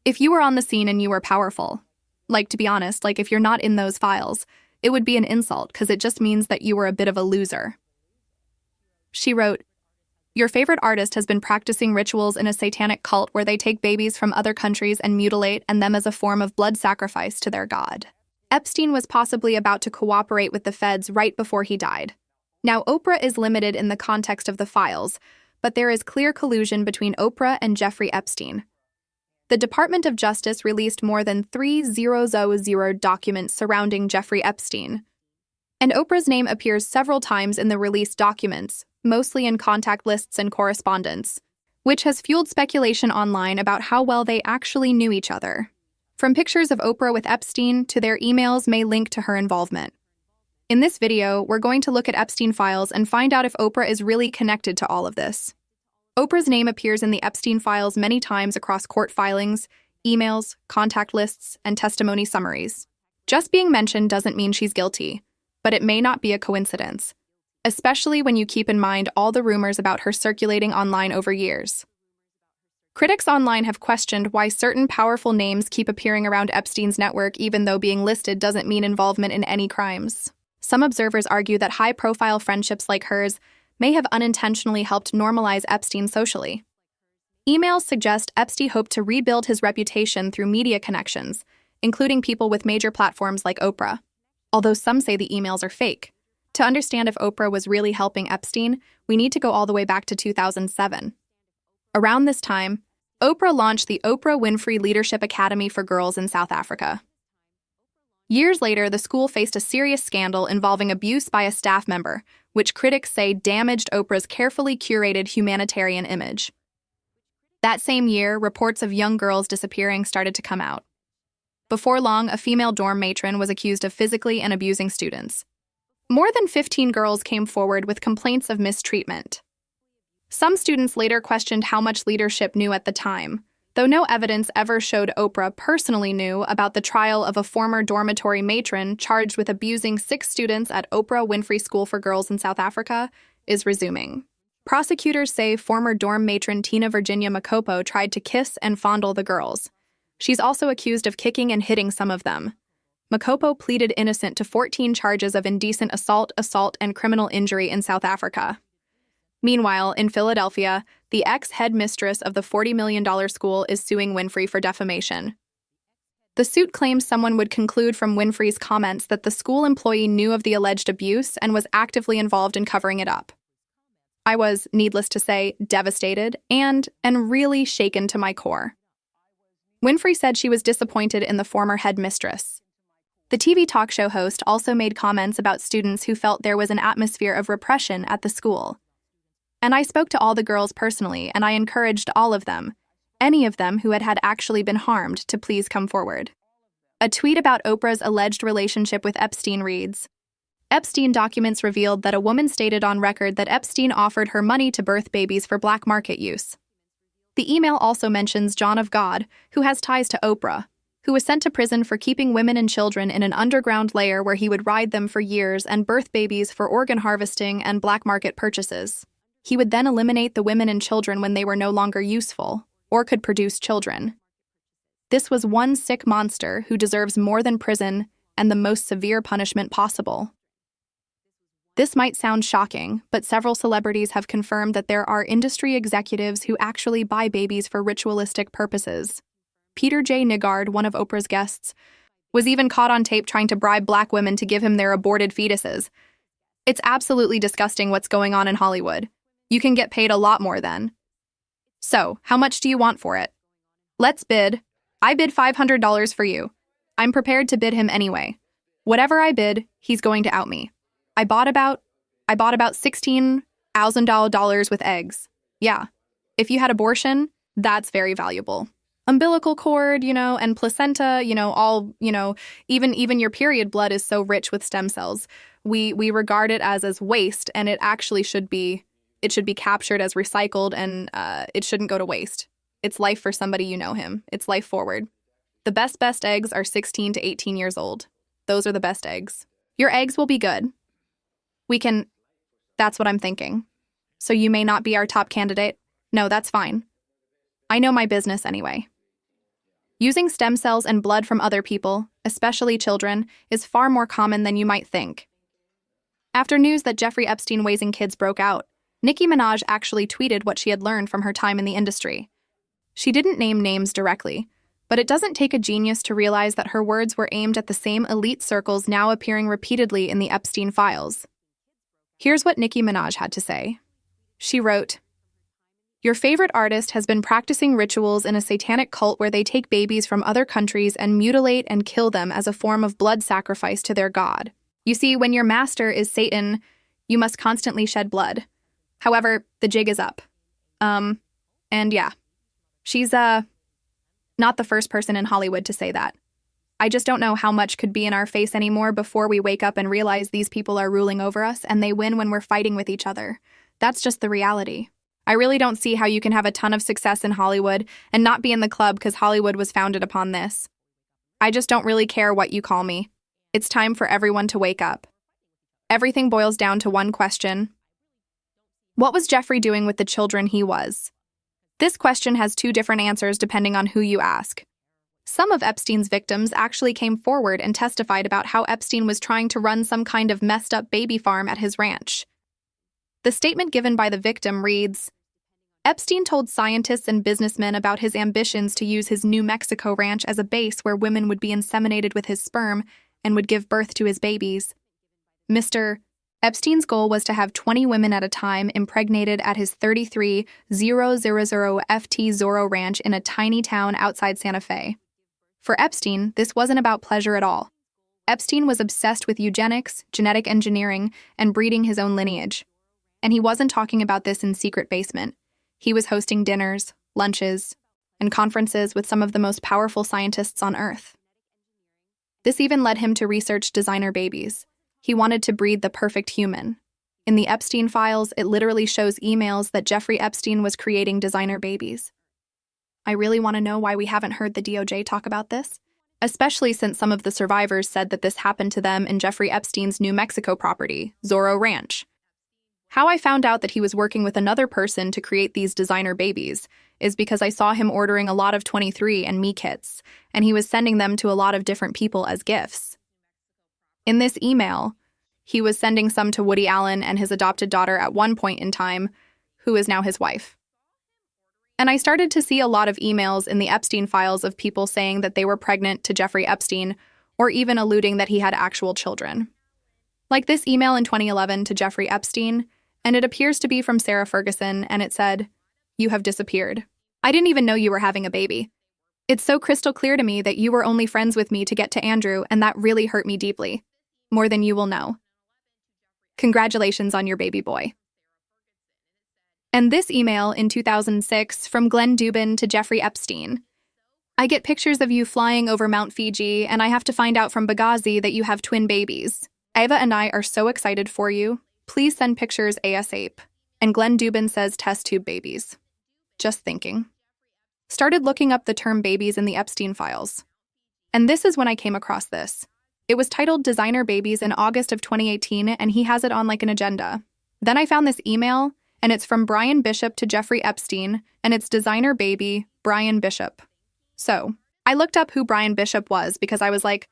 If you were on the scene and you were powerful, like, to be honest, like, if you're not in those files, it would be an insult because it just means that you were a bit of a loser. She wrote, "Your favorite artist has been practicing rituals in a satanic cult where they take babies from other countries and mutilate them as a form of blood sacrifice to their god." Epstein was possibly about to cooperate with the feds right before he died. Now, Oprah is limited in the context of the files, but there is clear collusion between Oprah and Jeffrey Epstein. The Department of Justice released more than 3,000 documents surrounding Jeffrey Epstein, and Oprah's name appears several times in the released documents, mostly in contact lists and correspondence, which has fueled speculation online about how well they actually knew each other. From pictures of Oprah with Epstein to their emails may link to her involvement. In this video, we're going to look at Epstein files and find out if Oprah is really connected to all of this. Oprah's name appears in the Epstein files many times across court filings, emails, contact lists, and testimony summaries. Just being mentioned doesn't mean she's guilty, but it may not be a coincidence, especially when you keep in mind all the rumors about her circulating online over years. Critics online have questioned why certain powerful names keep appearing around Epstein's network even though being listed doesn't mean involvement in any crimes. Some observers argue that high-profile friendships like hers may have unintentionally helped normalize Epstein socially. Emails suggest Epstein hoped to rebuild his reputation through media connections, including people with major platforms like Oprah. Although some say the emails are fake. To understand if Oprah was really helping Epstein, we need to go all the way back to 2007. Around this time, Oprah launched the Oprah Winfrey Leadership Academy for Girls in South Africa. Years later, the school faced a serious scandal involving abuse by a staff member, which critics say damaged Oprah's carefully curated humanitarian image. That same year, reports of young girls disappearing started to come out. Before long, a female dorm matron was accused of physically and abusing students. More than 15 girls came forward with complaints of mistreatment. Some students later questioned how much leadership knew at the time, though no evidence ever showed Oprah personally knew about the trial of a former dormitory matron charged with abusing 6 students at Oprah Winfrey School for Girls in South Africa is resuming. Prosecutors say former dorm matron Tina Virginia Makopo tried to kiss and fondle the girls. She's also accused of kicking and hitting some of them. Makopo pleaded innocent to 14 charges of indecent assault, and criminal injury in South Africa. Meanwhile, in Philadelphia, the ex-headmistress of the $40 million school is suing Winfrey for defamation. The suit claims someone would conclude from Winfrey's comments that the school employee knew of the alleged abuse and was actively involved in covering it up. I was, needless to say, devastated and really shaken to my core. Winfrey said she was disappointed in the former headmistress. The TV talk show host also made comments about students who felt there was an atmosphere of repression at the school. And I spoke to all the girls personally, and I encouraged all of them, any of them who had actually been harmed, to please come forward. A tweet about Oprah's alleged relationship with Epstein reads, "Epstein documents revealed that a woman stated on record that Epstein offered her money to birth babies for black market use." The email also mentions John of God, who has ties to Oprah, who was sent to prison for keeping women and children in an underground lair where he would ride them for years and birth babies for organ harvesting and black market purchases. He would then eliminate the women and children when they were no longer useful or could produce children. This was one sick monster who deserves more than prison and the most severe punishment possible. This might sound shocking, but several celebrities have confirmed that there are industry executives who actually buy babies for ritualistic purposes. Peter J. Nygard, one of Oprah's guests, was even caught on tape trying to bribe black women to give him their aborted fetuses. It's absolutely disgusting what's going on in Hollywood. You can get paid a lot more then. So, how much do you want for it? Let's bid. I bid $500 for you. I'm prepared to bid him anyway. Whatever I bid, he's going to out me. I bought about $16,000 with eggs. Yeah. If you had abortion, that's very valuable. Umbilical cord, and placenta, even your period blood is so rich with stem cells. We regard it as waste, and it actually should be captured as recycled, and it shouldn't go to waste. It's life for somebody you know him. It's life forward. The best eggs are 16 to 18 years old. Those are the best eggs. Your eggs will be good. That's what I'm thinking. So you may not be our top candidate. No, that's fine. I know my business anyway. Using stem cells and blood from other people, especially children, is far more common than you might think. After news that Jeffrey Epstein raising kids broke out, Nicki Minaj actually tweeted what she had learned from her time in the industry. She didn't name names directly, but it doesn't take a genius to realize that her words were aimed at the same elite circles now appearing repeatedly in the Epstein files. Here's what Nicki Minaj had to say. She wrote, "Your favorite artist has been practicing rituals in a satanic cult where they take babies from other countries and mutilate and kill them as a form of blood sacrifice to their god. You see, when your master is Satan, you must constantly shed blood. However, the jig is up." And yeah, she's, not the first person in Hollywood to say that. I just don't know how much could be in our face anymore before we wake up and realize these people are ruling over us and they win when we're fighting with each other. That's just the reality. I really don't see how you can have a ton of success in Hollywood and not be in the club because Hollywood was founded upon this. I just don't really care what you call me. It's time for everyone to wake up. Everything boils down to one question. What was Jeffrey doing with the children he was? This question has two different answers depending on who you ask. Some of Epstein's victims actually came forward and testified about how Epstein was trying to run some kind of messed up baby farm at his ranch. The statement given by the victim reads, "Epstein told scientists and businessmen about his ambitions to use his New Mexico ranch as a base where women would be inseminated with his sperm and would give birth to his babies. Mr. Epstein's goal was to have 20 women at a time impregnated at his 33000 FT Zorro ranch in a tiny town outside Santa Fe. For Epstein, this wasn't about pleasure at all. Epstein was obsessed with eugenics, genetic engineering, and breeding his own lineage. And he wasn't talking about this in secret basement. He was hosting dinners, lunches, and conferences with some of the most powerful scientists on Earth. This even led him to research designer babies. He wanted to breed the perfect human. In the Epstein files, it literally shows emails that Jeffrey Epstein was creating designer babies. I really want to know why we haven't heard the DOJ talk about this, especially since some of the survivors said that this happened to them in Jeffrey Epstein's New Mexico property, Zorro Ranch. How I found out that he was working with another person to create these designer babies is because I saw him ordering a lot of 23andMe kits, and he was sending them to a lot of different people as gifts. In this email, he was sending some to Woody Allen and his adopted daughter at one point in time, who is now his wife. And I started to see a lot of emails in the Epstein files of people saying that they were pregnant to Jeffrey Epstein, or even alluding that he had actual children. Like this email in 2011 to Jeffrey Epstein, and it appears to be from Sarah Ferguson, and it said, "You have disappeared. I didn't even know you were having a baby. It's so crystal clear to me that you were only friends with me to get to Andrew, and that really hurt me deeply. More than you will know. Congratulations on your baby boy." And this email in 2006 from Glenn Dubin to Jeffrey Epstein. "I get pictures of you flying over Mount Fiji, and I have to find out from Benghazi that you have twin babies. Ava and I are so excited for you. Please send pictures ASAP." And Glenn Dubin says test tube babies. Just thinking. Started looking up the term babies in the Epstein files. And this is when I came across this. It was titled Designer Babies in August of 2018, and he has it on like an agenda. Then I found this email, and it's from Brian Bishop to Jeffrey Epstein, and it's designer baby, Brian Bishop. So, I looked up who Brian Bishop was because I was like,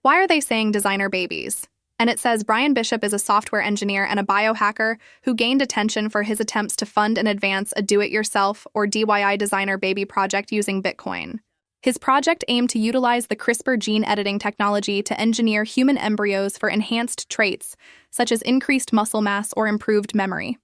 why are they saying designer babies? And it says Brian Bishop is a software engineer and a biohacker who gained attention for his attempts to fund and advance a do-it-yourself or DIY designer baby project using Bitcoin. His project aimed to utilize the CRISPR gene editing technology to engineer human embryos for enhanced traits, such as increased muscle mass or improved memory.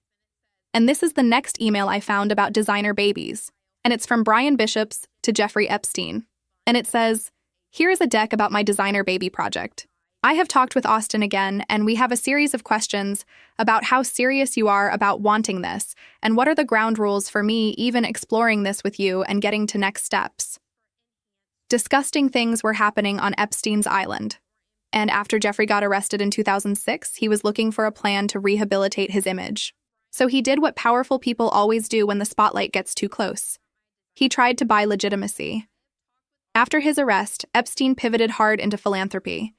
And this is the next email I found about designer babies, and it's from Brian Bishop's to Jeffrey Epstein. And it says, "Here is a deck about my designer baby project. I have talked with Austin again, and we have a series of questions about how serious you are about wanting this, and what are the ground rules for me even exploring this with you and getting to next steps." Disgusting things were happening on Epstein's Island. And after Jeffrey got arrested in 2006, he was looking for a plan to rehabilitate his image. So he did what powerful people always do when the spotlight gets too close. He tried to buy legitimacy. After his arrest, Epstein pivoted hard into philanthropy.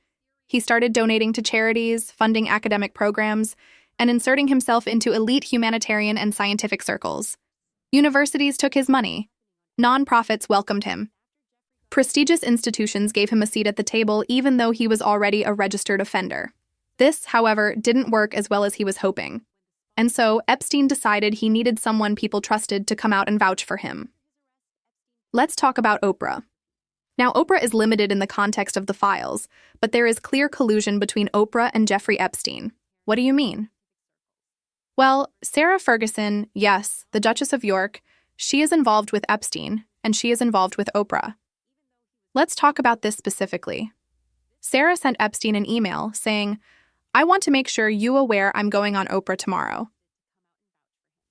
He started donating to charities, funding academic programs, and inserting himself into elite humanitarian and scientific circles. Universities took his money. Nonprofits welcomed him. Prestigious institutions gave him a seat at the table even though he was already a registered offender. This, however, didn't work as well as he was hoping. And so Epstein decided he needed someone people trusted to come out and vouch for him. Let's talk about Oprah. Now, Oprah is limited in the context of the files, but there is clear collusion between Oprah and Jeffrey Epstein. What do you mean? Well, Sarah Ferguson, yes, the Duchess of York, she is involved with Epstein, and she is involved with Oprah. Let's talk about this specifically. Sarah sent Epstein an email saying, "I want to make sure you aware I'm going on Oprah tomorrow.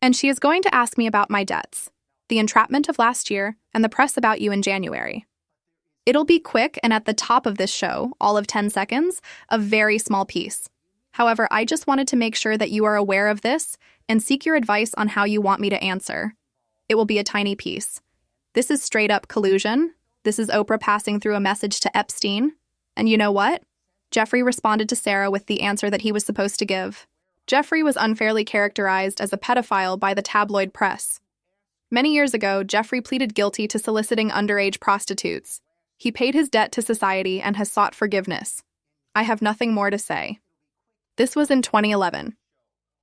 And she is going to ask me about my debts, the entrapment of last year, and the press about you in January. It'll be quick and at the top of this show, all of 10 seconds, a very small piece. However, I just wanted to make sure that you are aware of this and seek your advice on how you want me to answer. It will be a tiny piece. This is straight up collusion. This is Oprah passing through a message to Epstein. And you know what? Jeffrey responded to Sarah with the answer that he was supposed to give. Jeffrey was unfairly characterized as a pedophile by the tabloid press. Many years ago, Jeffrey pleaded guilty to soliciting underage prostitutes. He paid his debt to society and has sought forgiveness. I have nothing more to say." This was in 2011.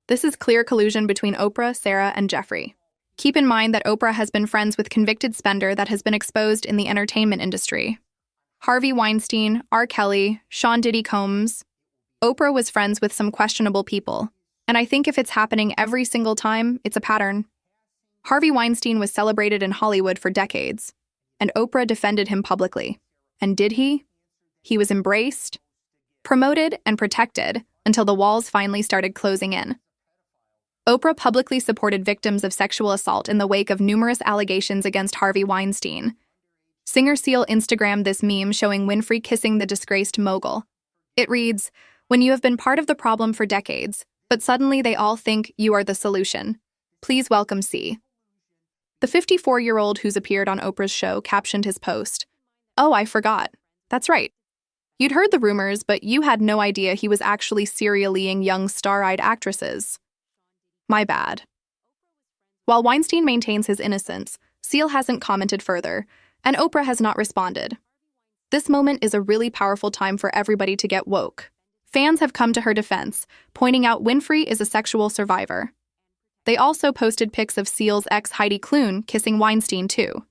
This is clear collusion between Oprah, Sarah, and Jeffrey. Keep in mind that Oprah has been friends with convicted spender that has been exposed in the entertainment industry. Harvey Weinstein, R. Kelly, Sean Diddy Combs. Oprah was friends with some questionable people. And I think if it's happening every single time, it's a pattern. Harvey Weinstein was celebrated in Hollywood for decades, and Oprah defended him publicly. And did he? He was embraced, promoted, and protected until the walls finally started closing in. Oprah publicly supported victims of sexual assault in the wake of numerous allegations against Harvey Weinstein. Singer Seal Instagrammed this meme showing Winfrey kissing the disgraced mogul. It reads, "When you have been part of the problem for decades, but suddenly they all think you are the solution. Please welcome C." The 54-year-old who's appeared on Oprah's show captioned his post, "Oh, I forgot. That's right. You'd heard the rumors, but you had no idea he was actually serial-ing young star-eyed actresses. My bad." While Weinstein maintains his innocence, Seal hasn't commented further, and Oprah has not responded. This moment is a really powerful time for everybody to get woke. Fans have come to her defense, pointing out Winfrey is a sexual survivor. They also posted pics of Seal's ex Heidi Klum kissing Weinstein too.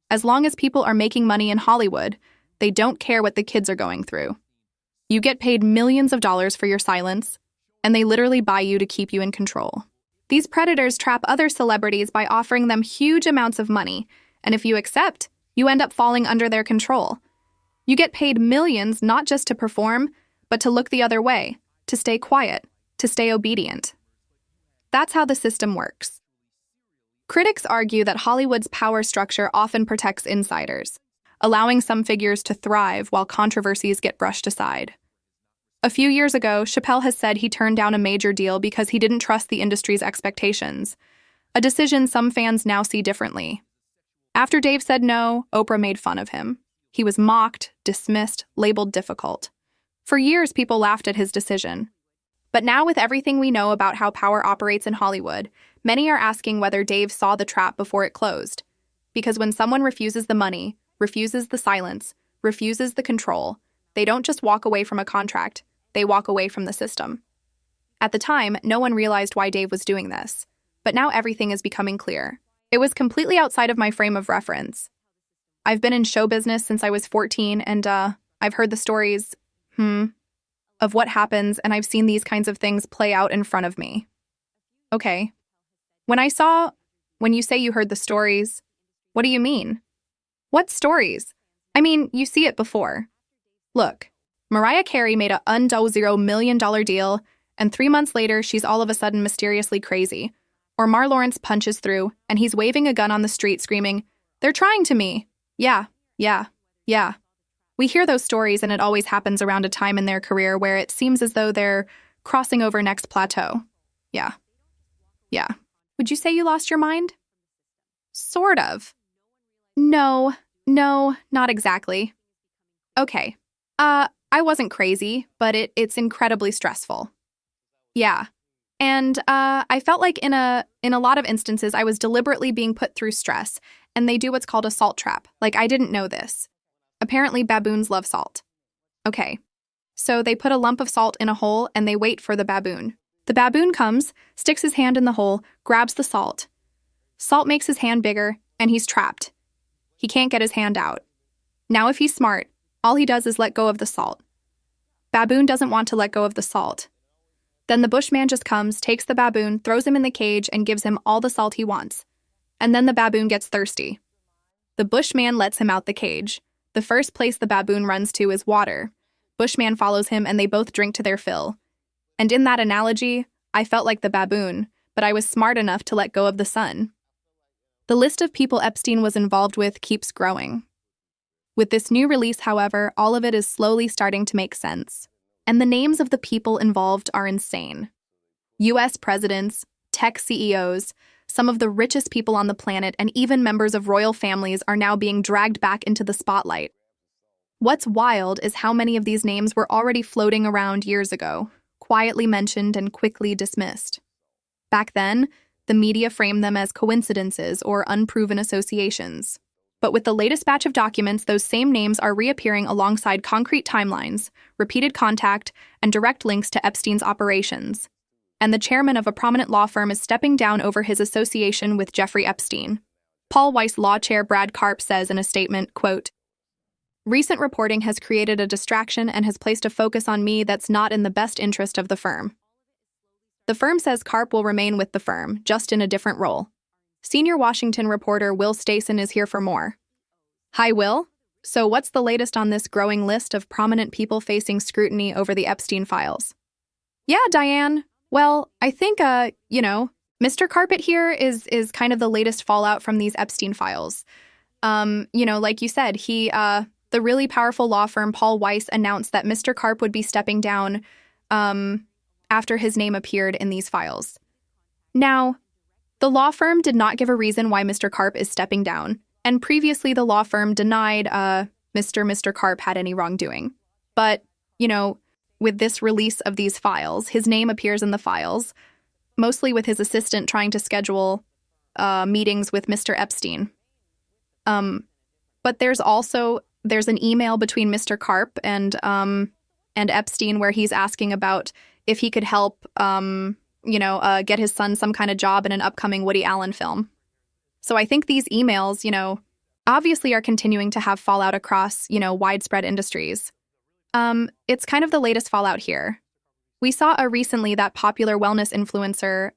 As long as people are making money in Hollywood, they don't care what the kids are going through. You get paid millions of dollars for your silence, and they literally buy you to keep you in control. These predators trap other celebrities by offering them huge amounts of money, and if you accept, you end up falling under their control. You get paid millions not just to perform, but to look the other way, to stay quiet, to stay obedient. That's how the system works. Critics argue that Hollywood's power structure often protects insiders, allowing some figures to thrive while controversies get brushed aside. A few years ago, Chappelle has said he turned down a major deal because he didn't trust the industry's expectations, a decision some fans now see differently. After Dave said no, Oprah made fun of him. He was mocked, dismissed, labeled difficult. For years, people laughed at his decision. But now, with everything we know about how power operates in Hollywood, many are asking whether Dave saw the trap before it closed. Because when someone refuses the money, refuses the silence, refuses the control, they don't just walk away from a contract, they walk away from the system. At the time, no one realized why Dave was doing this. But now everything is becoming clear. It was completely outside of my frame of reference. I've been in show business since I was 14, and I've heard the stories, of what happens, and I've seen these kinds of things play out in front of me. Okay. When you say you heard the stories, what do you mean? What stories? I mean, you see it before. Look, Mariah Carey made a $0 million deal, and 3 months later, she's all of a sudden mysteriously crazy. Or Mar Lawrence punches through, and he's waving a gun on the street screaming, "They're trying to me." Yeah. We hear those stories, and it always happens around a time in their career where it seems as though they're crossing over next plateau. Yeah. Would you say you lost your mind? Sort of. No, not exactly. Okay. I wasn't crazy, but it's incredibly stressful. Yeah. And I felt like in a lot of instances, I was deliberately being put through stress, and they do what's called a salt trap. Like, I didn't know this. Apparently, baboons love salt. Okay, so they put a lump of salt in a hole and they wait for the baboon. The baboon comes, sticks his hand in the hole, grabs the salt. Salt makes his hand bigger, and he's trapped. He can't get his hand out. Now, if he's smart, all he does is let go of the salt. Baboon doesn't want to let go of the salt. Then the bushman just comes, takes the baboon, throws him in the cage, and gives him all the salt he wants. And then the baboon gets thirsty. The bushman lets him out the cage. The first place the baboon runs to is water. Bushman follows him, and they both drink to their fill. And in that analogy, I felt like the baboon, but I was smart enough to let go of the sun. The list of people Epstein was involved with keeps growing. With this new release, however, all of it is slowly starting to make sense. And the names of the people involved are insane. US presidents, tech CEOs, some of the richest people on the planet, and even members of royal families are now being dragged back into the spotlight. What's wild is how many of these names were already floating around years ago, quietly mentioned and quickly dismissed. Back then, the media framed them as coincidences or unproven associations. But with the latest batch of documents, those same names are reappearing alongside concrete timelines, repeated contact, and direct links to Epstein's operations. And the chairman of a prominent law firm is stepping down over his association with Jeffrey Epstein. Paul Weiss law chair Brad Karp says in a statement, quote, "Recent reporting has created a distraction and has placed a focus on me that's not in the best interest of the firm." The firm says Karp will remain with the firm, just in a different role. Senior Washington reporter Will Stason is here for more. Hi, Will. So what's the latest on this growing list of prominent people facing scrutiny over the Epstein files? Yeah, Diane. Well, I think, Mr. Carpet here is kind of the latest fallout from these Epstein files. Like you said, the really powerful law firm Paul Weiss announced that Mr. Karp would be stepping down after his name appeared in these files. Now, the law firm did not give a reason why Mr. Karp is stepping down, and previously the law firm denied Mr. Karp had any wrongdoing. But, with this release of these files, his name appears in the files, mostly with his assistant trying to schedule meetings with Mr. Epstein. But there's an email between Mr. Karp and Epstein where he's asking about if he could help, get his son some kind of job in an upcoming Woody Allen film. So I think these emails, obviously are continuing to have fallout across, widespread industries. It's kind of the latest fallout here. We saw recently that popular wellness influencer,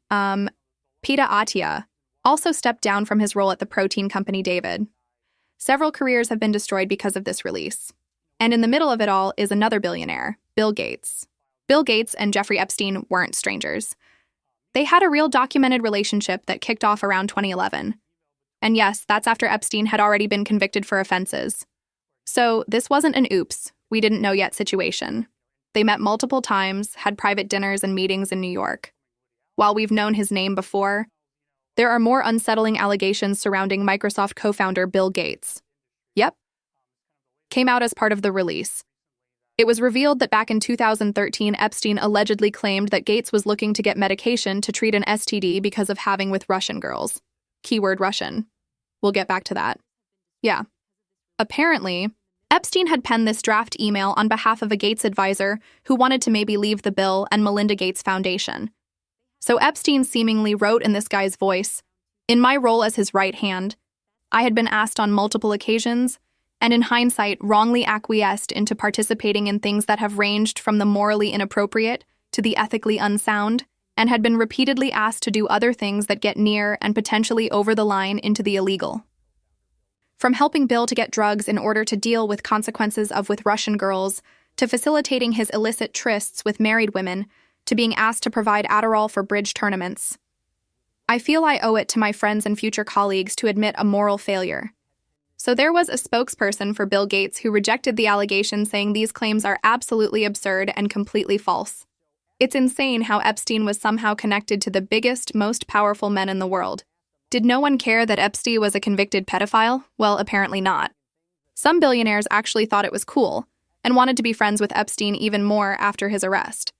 Peta Atia, also stepped down from his role at the protein company David. Several careers have been destroyed because of this release. And in the middle of it all is another billionaire, Bill Gates. Bill Gates and Jeffrey Epstein weren't strangers. They had a real documented relationship that kicked off around 2011. And yes, that's after Epstein had already been convicted for offenses. So this wasn't an oops, we didn't know yet situation. They met multiple times, had private dinners and meetings in New York. While we've known his name before, there are more unsettling allegations surrounding Microsoft co-founder Bill Gates. Yep. Came out as part of the release. It was revealed that back in 2013, Epstein allegedly claimed that Gates was looking to get medication to treat an STD because of having with Russian girls. Keyword Russian. We'll get back to that. Yeah. Apparently, Epstein had penned this draft email on behalf of a Gates advisor who wanted to maybe leave the Bill and Melinda Gates Foundation. So Epstein seemingly wrote in this guy's voice, "In my role as his right hand, I had been asked on multiple occasions, and in hindsight wrongly acquiesced into participating in things that have ranged from the morally inappropriate to the ethically unsound, and had been repeatedly asked to do other things that get near and potentially over the line into the illegal. From helping Bill to get drugs in order to deal with consequences of with Russian girls, to facilitating his illicit trysts with married women, to being asked to provide Adderall for bridge tournaments. I feel I owe it to my friends and future colleagues to admit a moral failure." So there was a spokesperson for Bill Gates who rejected the allegation, saying these claims are absolutely absurd and completely false. It's insane how Epstein was somehow connected to the biggest, most powerful men in the world. Did no one care that Epstein was a convicted pedophile? Well, apparently not. Some billionaires actually thought it was cool and wanted to be friends with Epstein even more after his arrest.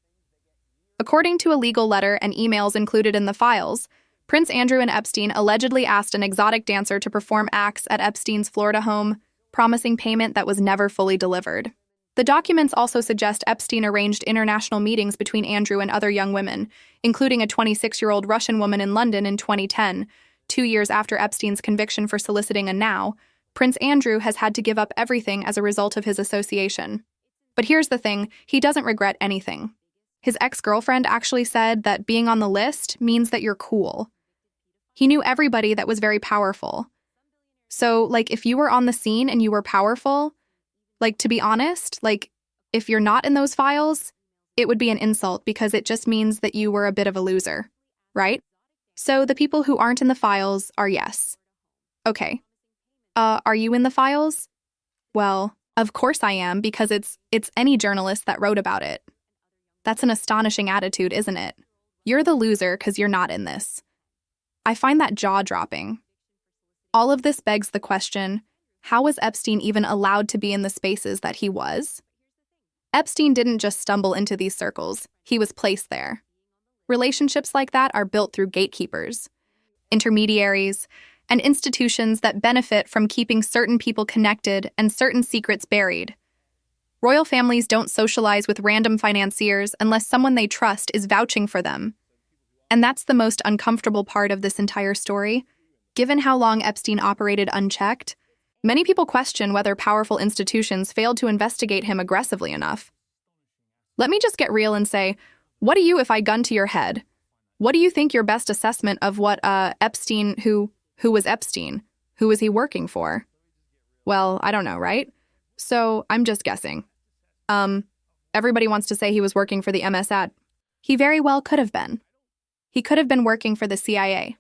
According to a legal letter and emails included in the files, Prince Andrew and Epstein allegedly asked an exotic dancer to perform acts at Epstein's Florida home promising payment that was never fully delivered. The documents also suggest Epstein arranged international meetings between Andrew and other young women, including a 26-year-old Russian woman in London in 2010, 2 years after Epstein's conviction for soliciting a now. Prince Andrew has had to give up everything as a result of his association. But here's the thing, he doesn't regret anything. His ex-girlfriend actually said that being on the list means that you're cool. He knew everybody that was very powerful. So, if you were on the scene and you were powerful, to be honest, if you're not in those files, it would be an insult because it just means that you were a bit of a loser, right? So the people who aren't in the files are yes. Okay. Are you in the files? Well, of course I am, because it's any journalist that wrote about it. That's an astonishing attitude, isn't it? You're the loser because you're not in this. I find that jaw-dropping. All of this begs the question, how was Epstein even allowed to be in the spaces that he was? Epstein didn't just stumble into these circles, he was placed there. Relationships like that are built through gatekeepers, intermediaries, and institutions that benefit from keeping certain people connected and certain secrets buried. Royal families don't socialize with random financiers unless someone they trust is vouching for them. And that's the most uncomfortable part of this entire story. Given how long Epstein operated unchecked, many people question whether powerful institutions failed to investigate him aggressively enough. Let me just get real and say, what do you if I gun to your head? What do you think your best assessment of what Epstein, who was Epstein? Who was he working for? Well, I don't know, right? So I'm just guessing. Everybody wants to say he was working for the Mossad. He very well could have been. He could have been working for the CIA.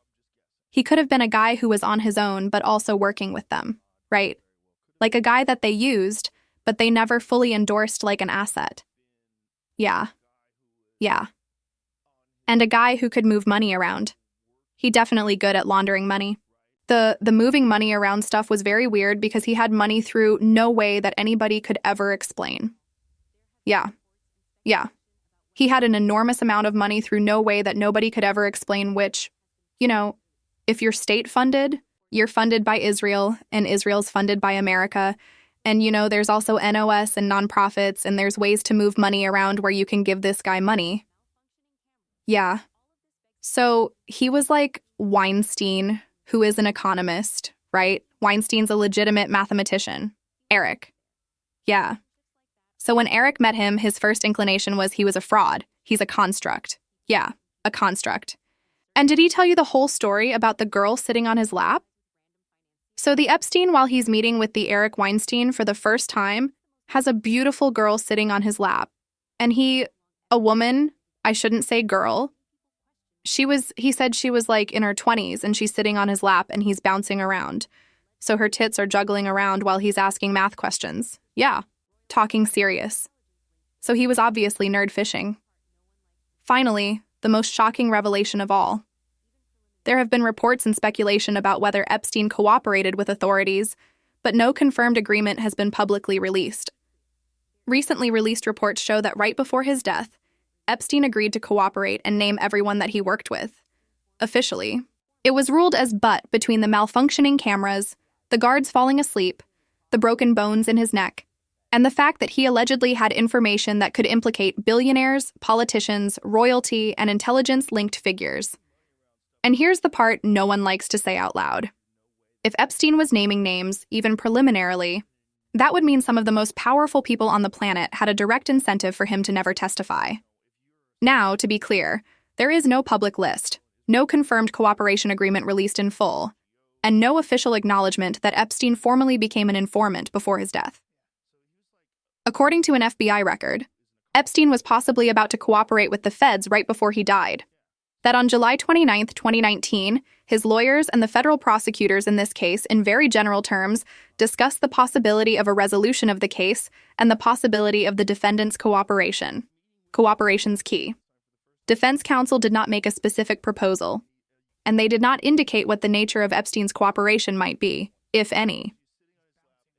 He could have been a guy who was on his own but also working with them, right? Like a guy that they used, but they never fully endorsed like an asset. Yeah. And a guy who could move money around. He definitely good at laundering money. The moving money around stuff was very weird because he had money through no way that anybody could ever explain. Yeah. He had an enormous amount of money through no way that nobody could ever explain, which, if you're state-funded, you're funded by Israel, and Israel's funded by America. And, there's also NOS and nonprofits, and there's ways to move money around where you can give this guy money. Yeah. So he was like Weinstein, who is an economist, right? Weinstein's a legitimate mathematician. Eric. Yeah. So when Eric met him, his first inclination was he was a fraud. He's a construct. Yeah, a construct. And did he tell you the whole story about the girl sitting on his lap? So the Epstein, while he's meeting with the Eric Weinstein for the first time, has a beautiful girl sitting on his lap. And a woman, I shouldn't say girl, he said she was in her 20s and she's sitting on his lap and he's bouncing around. So her tits are juggling around while he's asking math questions. Yeah, talking serious. So he was obviously nerd fishing. Finally, the most shocking revelation of all. There have been reports and speculation about whether Epstein cooperated with authorities, but no confirmed agreement has been publicly released. Recently released reports show that right before his death, Epstein agreed to cooperate and name everyone that he worked with. Officially, it was ruled as but between the malfunctioning cameras, the guards falling asleep, the broken bones in his neck, and the fact that he allegedly had information that could implicate billionaires, politicians, royalty, and intelligence-linked figures. And here's the part no one likes to say out loud. If Epstein was naming names, even preliminarily, that would mean some of the most powerful people on the planet had a direct incentive for him to never testify. Now, to be clear, there is no public list, no confirmed cooperation agreement released in full, and no official acknowledgement that Epstein formally became an informant before his death. According to an FBI record, Epstein was possibly about to cooperate with the feds right before he died. That on July 29, 2019, his lawyers and the federal prosecutors in this case, in very general terms, discussed the possibility of a resolution of the case and the possibility of the defendant's cooperation. Cooperation's key. Defense counsel did not make a specific proposal, and they did not indicate what the nature of Epstein's cooperation might be, if any.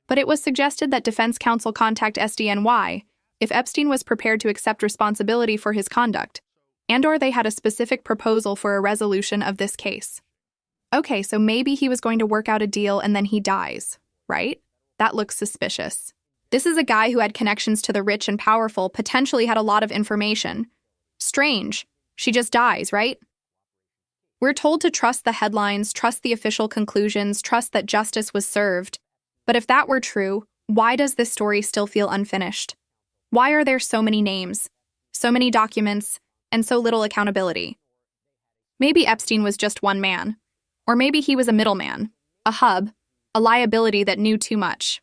But it was suggested that defense counsel contact SDNY if Epstein was prepared to accept responsibility for his conduct, and/or they had a specific proposal for a resolution of this case. Okay, so maybe he was going to work out a deal and then he dies, right? That looks suspicious. This is a guy who had connections to the rich and powerful, potentially had a lot of information. Strange. She just dies, right? We're told to trust the headlines, trust the official conclusions, trust that justice was served. But if that were true, why does this story still feel unfinished? Why are there so many names, so many documents, and so little accountability? Maybe Epstein was just one man. Or maybe he was a middleman, a hub, a liability that knew too much.